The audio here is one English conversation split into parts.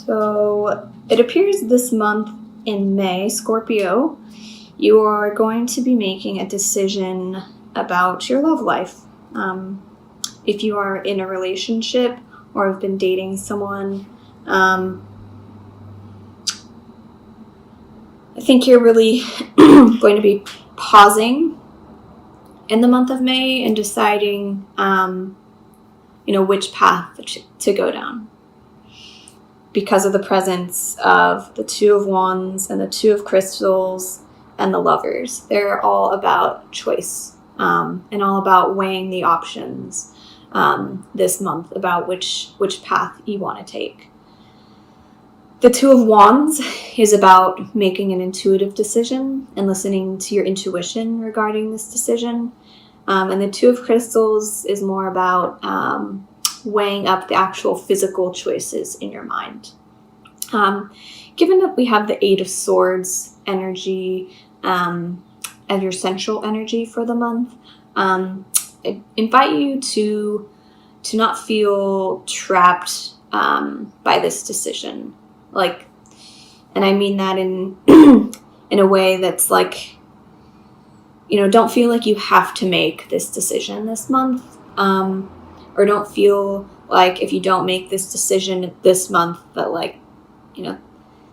So it appears this month in May, Scorpio, you are going to be making a decision about your love life. If you are in a relationship or have been dating someone, I think you're really going to be pausing in the month of May and deciding, which path to go down. Because of the presence of the Two of Wands and the Two of Crystals and the Lovers. They're all about choice and all about weighing the options this month about which path you want to take. The Two of Wands is about making an intuitive decision and listening to your intuition regarding this decision. And the Two of Crystals is more about weighing up the actual physical choices in your mind. Given that we have the Eight of Swords energy as your central energy for the month, I invite you to not feel trapped by this decision. And I mean that in in a way that's like, don't feel like you have to make this decision this month. Or don't feel like if you don't make this decision this month that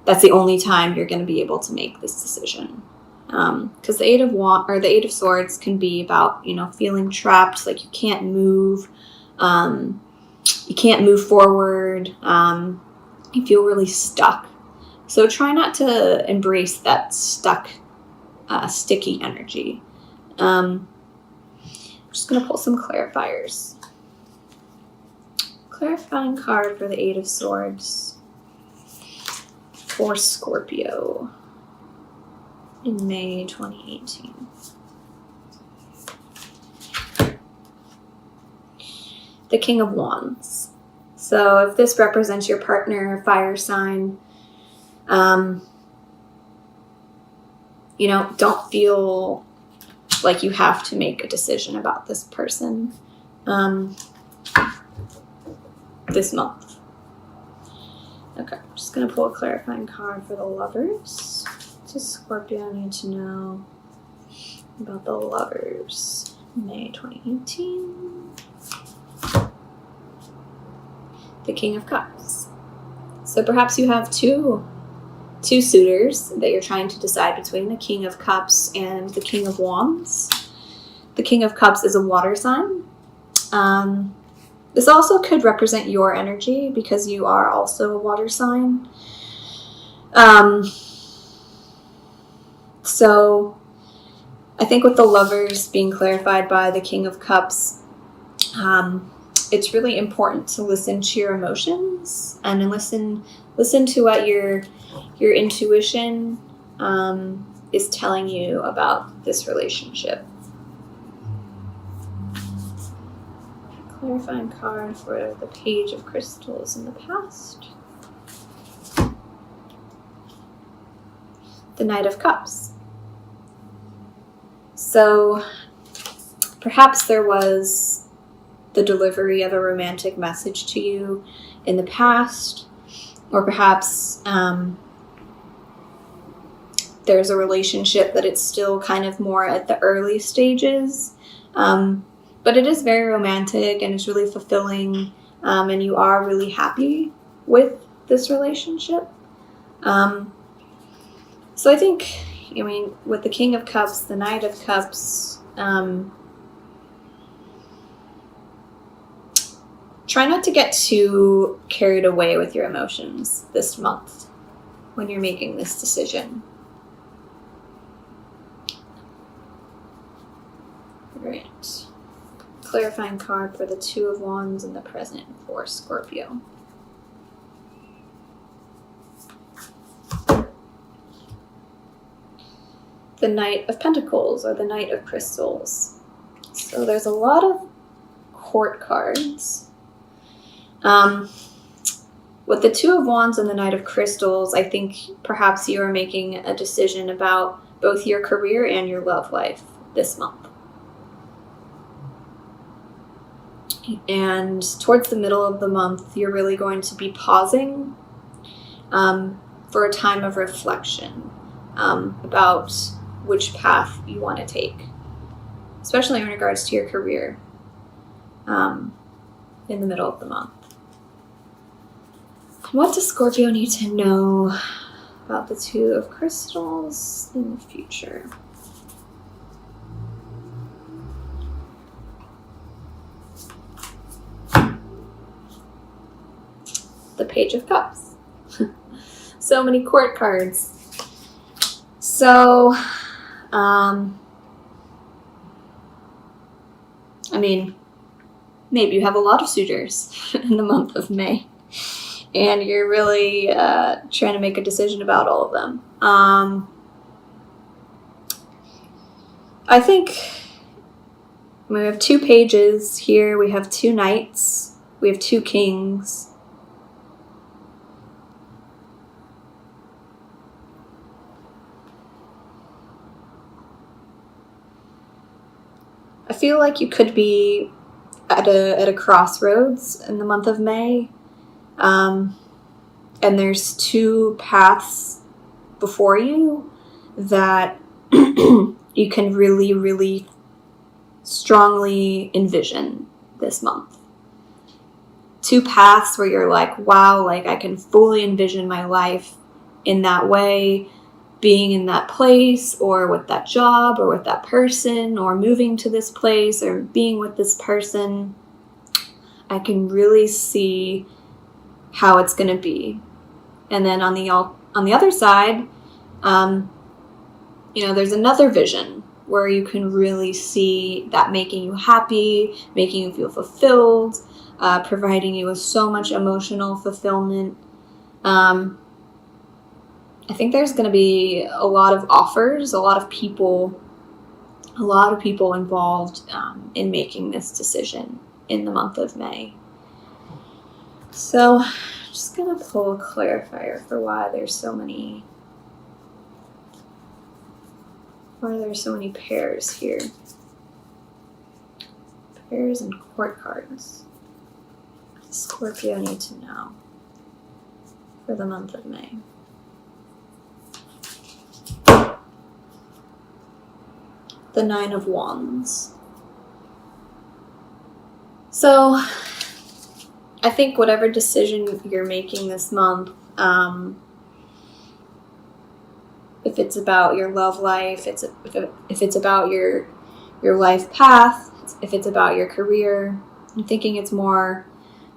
that's the only time you're going to be able to make this decision. Because the Eight of Swords can be about, feeling trapped, like you can't move, you can't move forward, you feel really stuck. So try not to embrace that stuck, sticky energy. I'm just going to pull some clarifiers. Clarifying card for the Eight of Swords for Scorpio in May 2018. The King of Wands. So if this represents your partner, fire sign, don't feel like you have to make a decision about this person this month. Okay, I'm just going to pull a clarifying card for the Lovers. What does Scorpio need to know about the Lovers? May 2018. The King of Cups. So perhaps you have two suitors that you're trying to decide between, the King of Cups and the King of Wands. The King of Cups is a water sign. This also could represent your energy because you are also a water sign. So I think with the Lovers being clarified by the King of Cups, it's really important to listen to your emotions and listen to what your intuition is telling you about this relationship. Clarifying card for the Page of Crystals in the past. The Knight of Cups. So perhaps there was the delivery of a romantic message to you in the past, or perhaps there's a relationship that it's still kind of more at the early stages. But it is very romantic and it's really fulfilling, and you are really happy with this relationship. So I think, with the King of Cups, the Knight of Cups, try not to get too carried away with your emotions this month when you're making this decision. Right. Clarifying card for the Two of Wands in the present for Scorpio. The Knight of Pentacles or the Knight of Crystals. So there's a lot of court cards. With the Two of Wands and the Knight of Crystals, I think perhaps you are making a decision about both your career and your love life this month. And towards the middle of the month, you're really going to be pausing for a time of reflection about which path you want to take, especially in regards to your career in the middle of the month. What does Scorpio need to know about the Two of Crystals in the future? The Page of Cups. So many court cards. So, maybe you have a lot of suitors in the month of May, and you're really trying to make a decision about all of them. I think we have 2 pages here. We have 2 knights. We have 2 kings. I feel like you could be at a crossroads in the month of May, and there's 2 paths before you that you can really, really strongly envision this month. 2 paths where you're like, wow, like I can fully envision my life in that way, being in that place, or with that job, or with that person, or moving to this place, or being with this person. I can really see how it's going to be. And then on the other side, there's another vision where you can really see that making you happy, making you feel fulfilled, providing you with so much emotional fulfillment. I think there's going to be a lot of offers, a lot of people involved in making this decision in the month of May. So I'm just going to pull a clarifier for why there's so many pairs here. Pairs and court cards. What does Scorpio need to know for the month of May? The 9 of Wands. So I think whatever decision you're making this month, if it's about your love life, if it's about your life path, if it's about your career, I'm thinking it's more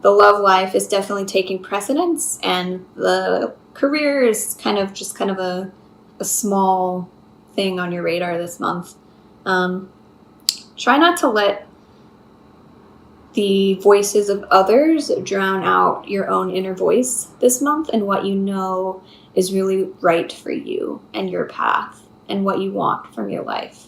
the love life is definitely taking precedence, and the career is kind of a small thing on your radar this month. Try not to let the voices of others drown out your own inner voice this month and what you know is really right for you and your path and what you want from your life.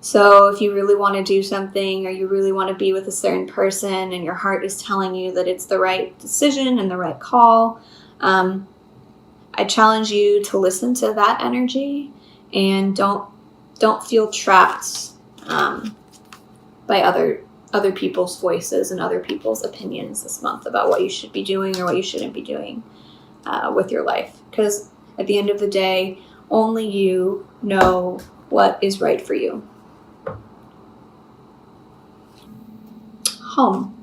So if you really want to do something, or you really want to be with a certain person, and your heart is telling you that it's the right decision and the right call, I challenge you to listen to that energy and don't feel trapped by other people's voices and other people's opinions this month about what you should be doing or what you shouldn't be doing with your life. Because at the end of the day, only you know what is right for you. Home.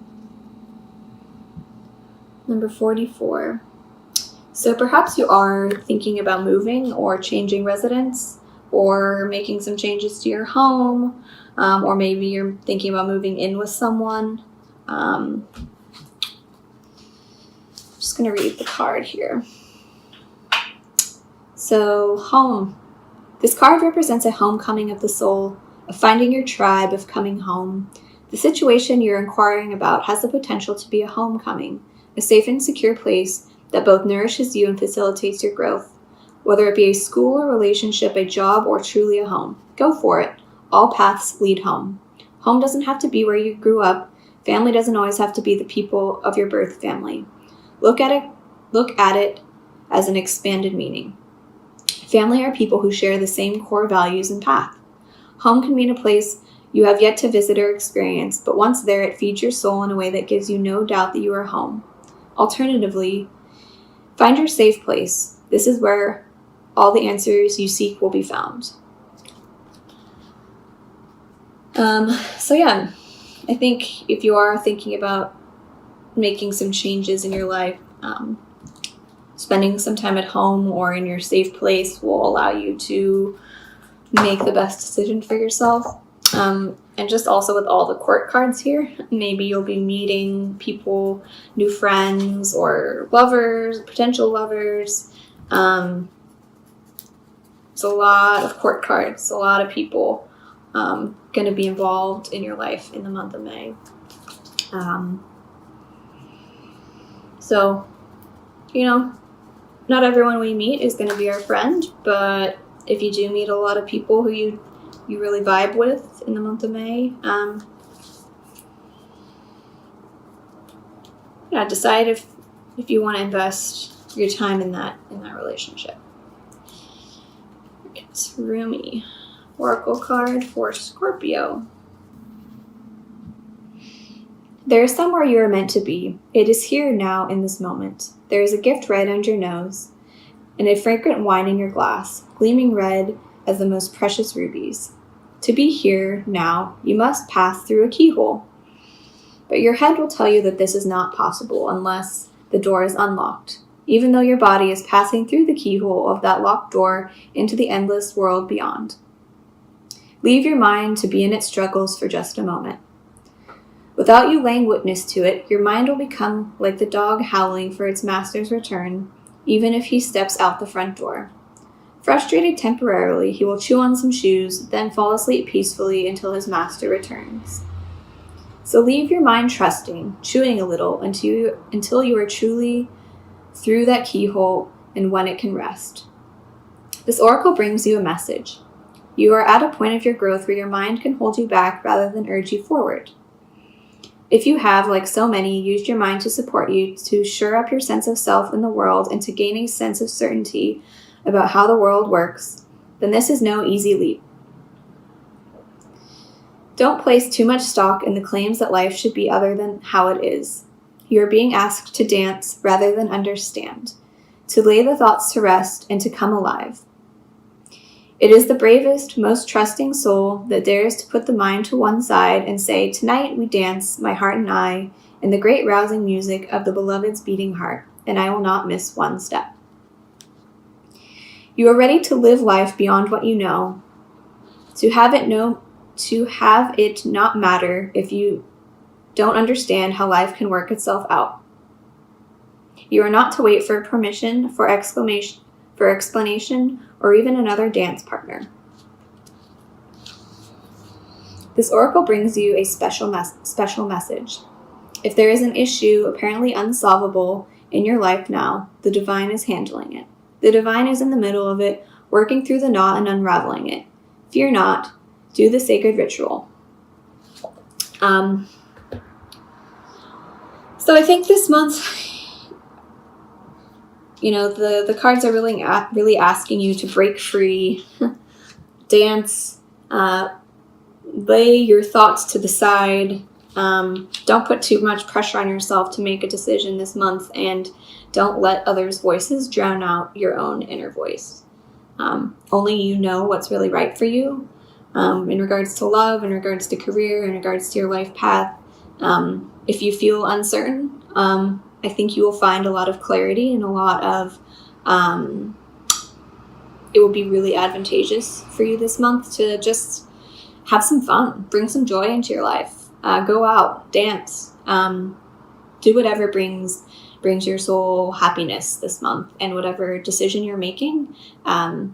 Number 44. So perhaps you are thinking about moving or changing residence, or making some changes to your home, or maybe you're thinking about moving in with someone. I'm just going to read the card here. So, home. This card represents a homecoming of the soul, of finding your tribe, of coming home. The situation you're inquiring about has the potential to be a homecoming, a safe and secure place that both nourishes you and facilitates your growth. Whether it be a school or relationship, a job, or truly a home, go for it. All paths lead home. Home doesn't have to be where you grew up. Family doesn't always have to be the people of your birth family. Look at it as an expanded meaning. Family are people who share the same core values and path. Home can mean a place you have yet to visit or experience, but once there, it feeds your soul in a way that gives you no doubt that you are home. Alternatively, Find your safe place. This is where all the answers you seek will be found. So yeah, I think if you are thinking about making some changes in your life, spending some time at home or in your safe place will allow you to make the best decision for yourself. And just also with all the court cards here, maybe you'll be meeting people, new friends or lovers, potential lovers. It's a lot of court cards, a lot of people going to be involved in your life in the month of May. So, not everyone we meet is going to be our friend, but if you do meet a lot of people who you really vibe with in the month of May, decide if you want to invest your time in that relationship. It's Rumi, Oracle card for Scorpio. There is somewhere you are meant to be. It is here now in this moment. There is a gift right under your nose, and a fragrant wine in your glass, gleaming red as the most precious rubies. To be here now, you must pass through a keyhole. But your head will tell you that this is not possible unless the door is unlocked, even though your body is passing through the keyhole of that locked door into the endless world beyond. Leave your mind to be in its struggles for just a moment. Without you laying witness to it, your mind will become like the dog howling for its master's return, even if he steps out the front door. Frustrated temporarily, he will chew on some shoes, then fall asleep peacefully until his master returns. So leave your mind trusting, chewing a little until you are truly through that keyhole and when it can rest. This oracle brings you a message. You are at a point of your growth where your mind can hold you back rather than urge you forward. If you have, like so many, used your mind to support you, to shore up your sense of self in the world, and to gain a sense of certainty about how the world works, then this is no easy leap. Don't place too much stock in the claims that life should be other than how it is. You are being asked to dance rather than understand, to lay the thoughts to rest and to come alive. It is the bravest, most trusting soul that dares to put the mind to one side and say, "Tonight we dance, my heart and I, in the great rousing music of the beloved's beating heart, and I will not miss one step." You are ready to live life beyond what you know, to have it not matter if you don't understand how life can work itself out. You are not to wait for permission, for explanation, or even another dance partner. This oracle brings you a special message. If there is an issue apparently unsolvable in your life now, the divine is handling it. The divine is in the middle of it, working through the knot and unraveling it. Fear not. Do the sacred ritual. So I think this month, the cards are really asking you to break free, dance, lay your thoughts to the side. Don't put too much pressure on yourself to make a decision this month, and don't let others' voices drown out your own inner voice. Only you know what's really right for you in regards to love, in regards to career, in regards to your life path. If you feel uncertain, I think you will find a lot of clarity and a lot of, it will be really advantageous for you this month to just have some fun, bring some joy into your life, go out, dance, do whatever brings your soul happiness this month, and whatever decision you're making,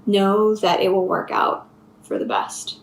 know that it will work out for the best.